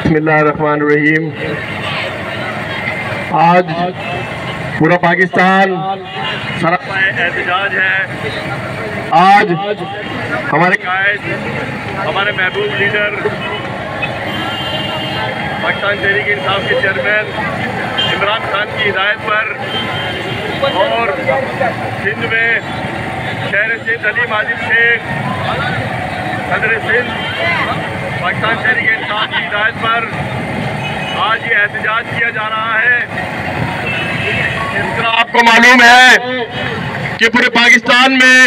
बिस्मिल्लाहिर्रहमानिर्रहीम। आज पूरा पाकिस्तान एहतजाज है। आज हमारे कायद, हमारे महबूब लीडर पाकिस्तान तहरीक इंसाफ के चेयरमैन इमरान खान की हिदायत पर और सिंध में शहर सिंध अली माजिद शेख सदर सिंध पाकिस्तान तहरीक इंसाफ की हिदायत पर आज ये एहतजाज किया जा रहा है। जिस तरह आपको मालूम है कि पूरे पाकिस्तान में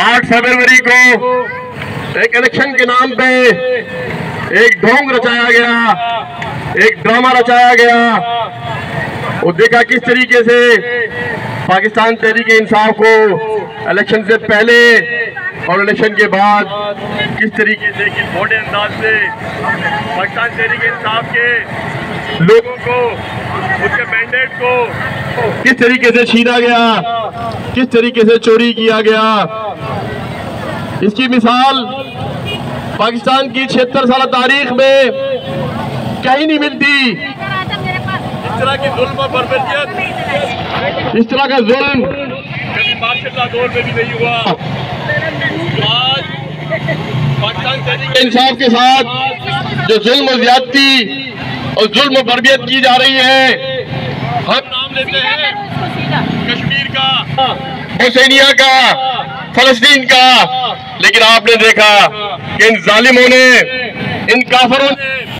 8 फरवरी को एक इलेक्शन के नाम पे एक ढोंग रचाया गया, एक ड्रामा रचाया गया। वो देखा किस तरीके से पाकिस्तान तहरीक इंसाफ को इलेक्शन से पहले और इलेक्शन के बाद किस तरीके से, किस बड़े अंदाज से पाकिस्तान तहरीक इंसाफ के लोगों को, उसके मैंडेट को किस तरीके से छीना गया, किस तरीके से चोरी किया गया। इसकी मिसाल पाकिस्तान की 76 साल तारीख में कहीं नहीं मिलती। इस तरह की जुल्म और बर्बरियत, इस तरह का जुल्म कभी मार्शल दौर में भी नहीं हुआ। आज पाकिस्तान तहरीक इंसाफ के साथ जो जुल्म और ज्यादती और जुल्म और बर्बरियत की जा रही है, हम नाम लेते हैं कश्मीर का, हुसैनिया का, फलस्तीन का, लेकिन आपने देखा कि इन जालिमों ने, इन काफरों ने